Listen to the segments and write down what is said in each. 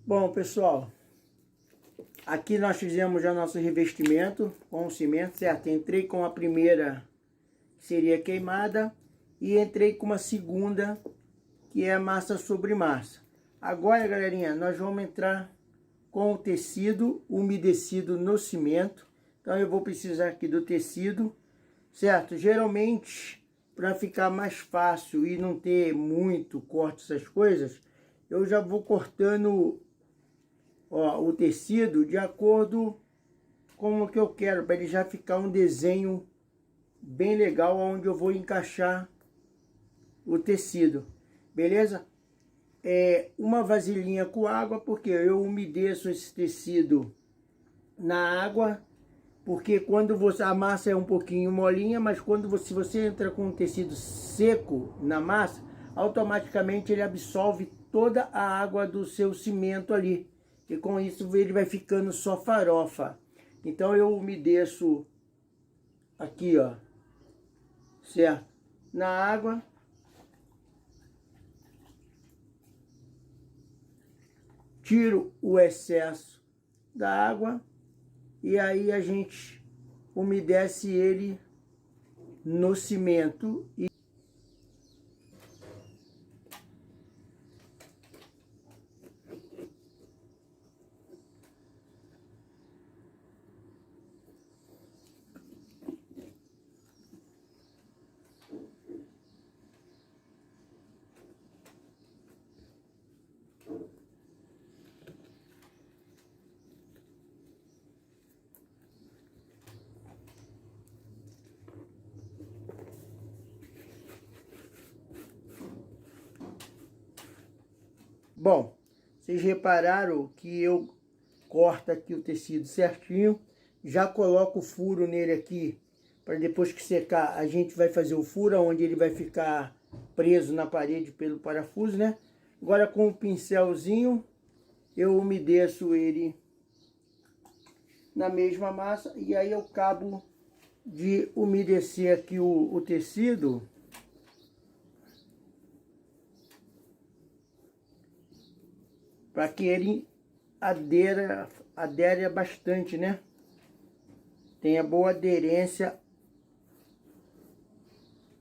Bom, pessoal, aqui nós fizemos já nosso revestimento com o cimento, certo? Entrei com a primeira, que seria queimada, e entrei com uma segunda, que é massa sobre massa. Agora, galerinha, nós vamos entrar com o tecido umedecido no cimento. Então eu vou precisar aqui do tecido, certo? Geralmente, para ficar mais fácil e não ter muito corte, essas coisas, eu já vou cortando, ó, o tecido de acordo com o que eu quero, para ele já ficar um desenho bem legal onde eu vou encaixar o tecido, beleza? Uma vasilhinha com água, porque eu umedeço esse tecido na água, porque quando a massa é um pouquinho molinha, mas se você entra com um tecido seco na massa, automaticamente ele absorve toda a água do seu cimento ali, e com isso ele vai ficando só farofa. Então eu umedeço aqui, ó, certo? Na água. Tiro o excesso da água e aí a gente umedece ele no cimento. Bom, vocês repararam que eu corto aqui o tecido certinho, já coloco o furo nele aqui, para depois que secar a gente vai fazer o furo, onde ele vai ficar preso na parede pelo parafuso, né? Agora com o pincelzinho eu umedeço ele na mesma massa, e aí eu acabo de umedecer aqui o tecido para que ele adere bastante, né? Tenha boa aderência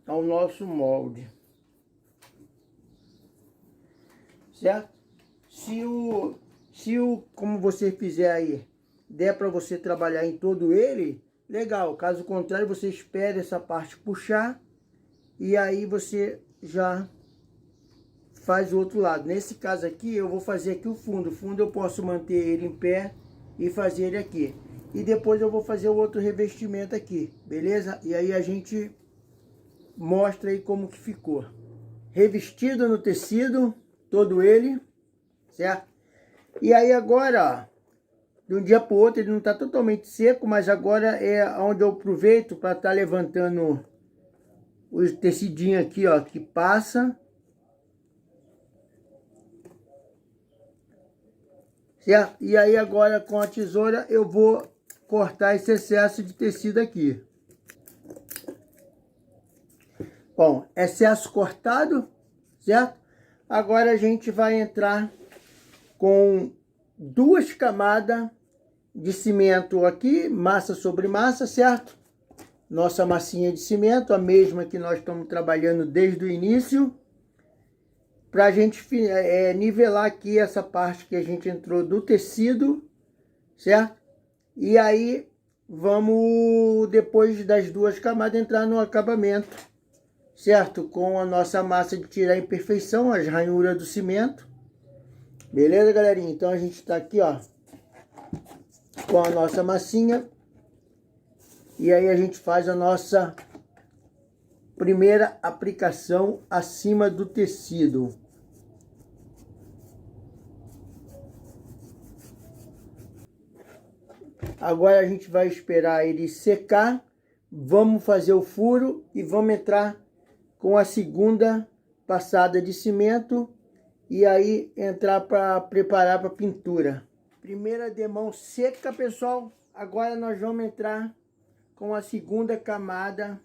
ao nosso molde, certo? Como você fizer aí, der para você trabalhar em todo ele, legal. Caso contrário, você espere essa parte puxar e aí você já faz o outro lado. Nesse caso aqui, eu vou fazer aqui o fundo. O fundo eu posso manter ele em pé e fazer ele aqui. E depois eu vou fazer o outro revestimento aqui, beleza? E aí a gente mostra aí como que ficou. Revestido no tecido, todo ele, certo? E aí agora, ó, de um dia para o outro, ele não está totalmente seco, mas agora é onde eu aproveito para estar levantando o tecidinho aqui, ó, que passa. Certo? E aí agora com a tesoura eu vou cortar esse excesso de tecido aqui. Bom, excesso cortado, certo? Agora a gente vai entrar com 2 camadas de cimento aqui, massa sobre massa, certo? Nossa massinha de cimento, a mesma que nós estamos trabalhando desde o início, para a gente nivelar aqui essa parte que a gente entrou do tecido, certo? E aí vamos, depois das 2 camadas, entrar no acabamento, certo? Com a nossa massa de tirar a imperfeição, as ranhuras do cimento. Beleza, galerinha? Então a gente está aqui, ó, com a nossa massinha. E aí a gente faz a nossa primeira aplicação acima do tecido. Agora a gente vai esperar ele secar. Vamos fazer o furo e vamos entrar com a segunda passada de cimento. E aí entrar para preparar para pintura. Primeira demão seca, pessoal. Agora nós vamos entrar com a segunda camada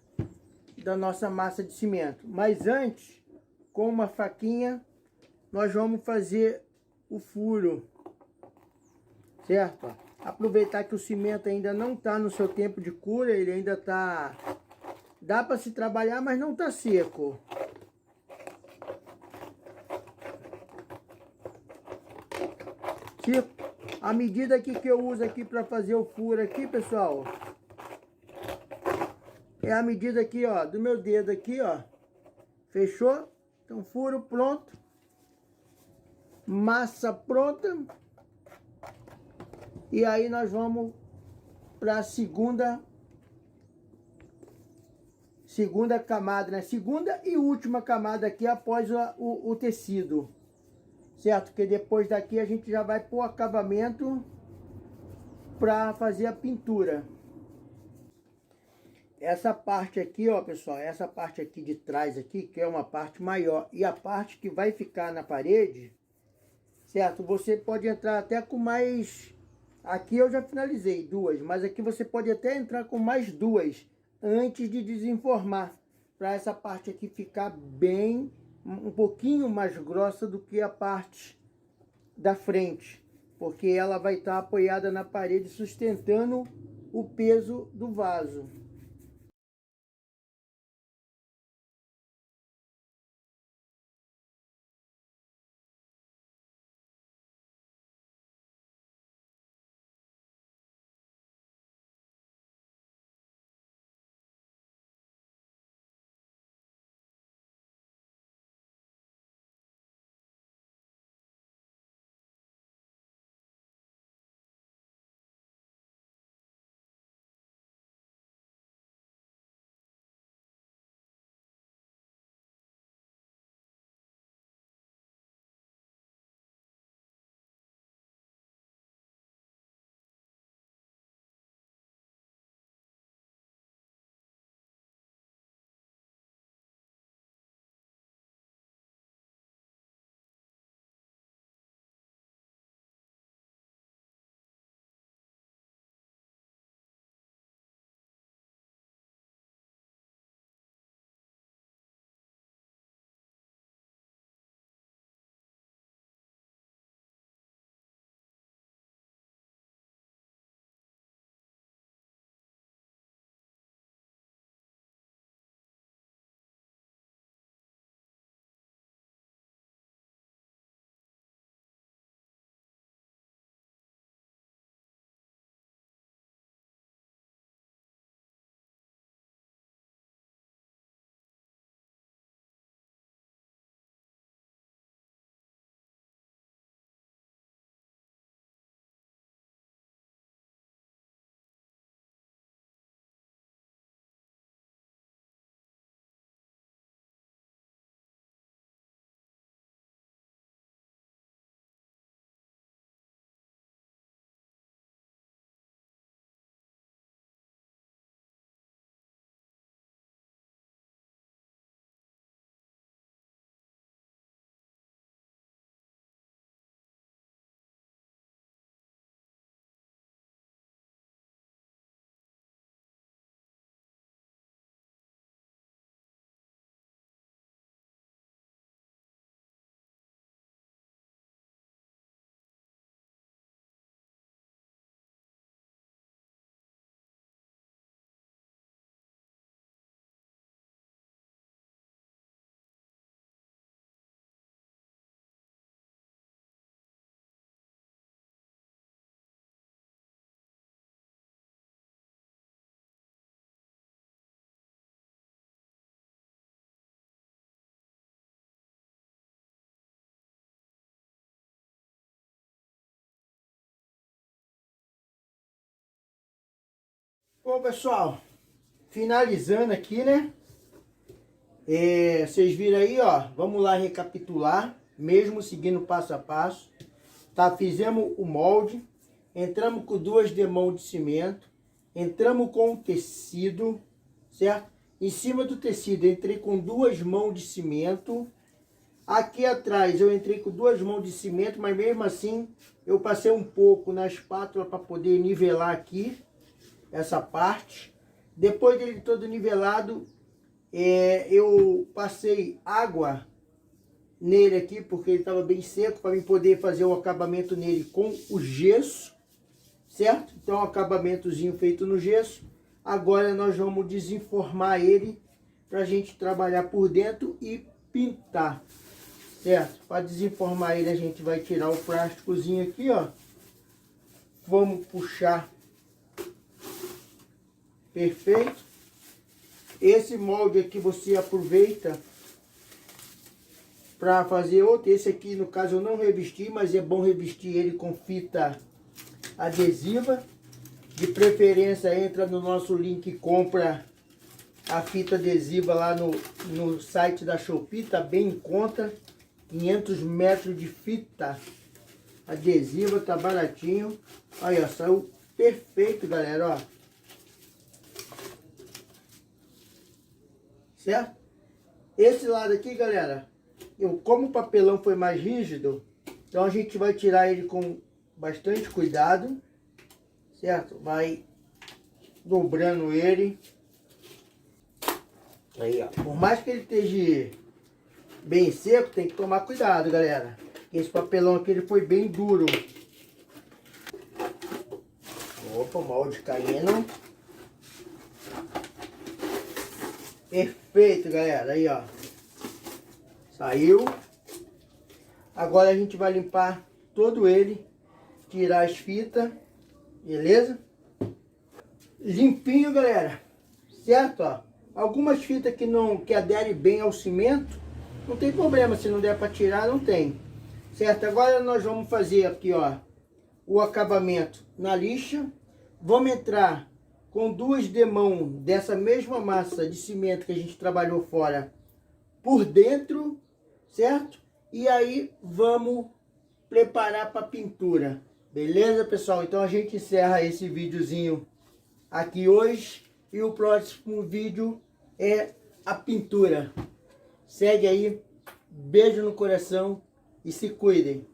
da nossa massa de cimento. Mas antes, com uma faquinha, nós vamos fazer o furo certo? Ó. Aproveitar que o cimento ainda não está no seu tempo de cura, ele ainda está... Dá para se trabalhar, mas não está seco. A medida aqui que eu uso aqui para fazer o furo aqui, pessoal, é a medida aqui, ó, do meu dedo aqui, ó. Fechou? Então, furo pronto. Massa pronta. E aí nós vamos para a segunda camada, né? Segunda e última camada aqui após o tecido. Certo? Porque depois daqui a gente já vai pôr acabamento para fazer a pintura. Essa parte aqui, ó, pessoal, essa parte aqui de trás aqui, que é uma parte maior, e a parte que vai ficar na parede, certo? Você pode entrar até com mais... Aqui eu já finalizei duas, mas aqui você pode até entrar com mais duas antes de desenformar, para essa parte aqui ficar bem, um pouquinho mais grossa do que a parte da frente, porque ela vai estar apoiada na parede, sustentando o peso do vaso. Bom, pessoal, finalizando aqui, né? Vocês viram aí, ó. Vamos lá recapitular, mesmo seguindo passo a passo. Tá? Fizemos o molde, entramos com 2 demãos de cimento, entramos com o tecido, certo? Em cima do tecido entrei com 2 mãos de cimento. Aqui atrás eu entrei com 2 mãos de cimento, mas mesmo assim eu passei um pouco na espátula para poder nivelar aqui essa parte. Depois dele todo nivelado, eu passei água nele aqui, porque ele estava bem seco, para mim poder fazer o acabamento nele com o gesso, certo? Então, um acabamentozinho feito no gesso. Agora nós vamos desenformar ele para a gente trabalhar por dentro e pintar, certo? Para desenformar ele, a gente vai tirar o plásticozinho aqui, ó. Vamos puxar. Perfeito. Esse molde aqui você aproveita para fazer outro. Esse aqui, no caso, eu não revesti, mas é bom revestir ele com fita adesiva. De preferência, entra no nosso link e compra a fita adesiva lá no site da Shopee, tá bem em conta. 500 metros de fita adesiva, tá baratinho. Aí, ó, saiu perfeito, galera, ó. Certo? Esse lado aqui, galera, como o papelão foi mais rígido, então a gente vai tirar ele com bastante cuidado, certo? Vai dobrando ele. Aí, ó. Por mais que ele esteja bem seco, tem que tomar cuidado, galera. Esse papelão aqui, ele foi bem duro. Opa, o molde caindo. Perfeito, galera. Aí, ó. Saiu. Agora a gente vai limpar todo ele. Tirar as fitas. Beleza? Limpinho, galera. Certo, ó. Algumas fitas que aderem bem ao cimento, não tem problema. Se não der para tirar, não tem. Certo? Agora nós vamos fazer aqui, ó, o acabamento na lixa. Vamos entrar com 2 demãos dessa mesma massa de cimento que a gente trabalhou fora por dentro, certo? E aí vamos preparar para pintura. Beleza, pessoal? Então a gente encerra esse videozinho aqui hoje. E o próximo vídeo é a pintura. Segue aí. Beijo no coração e se cuidem.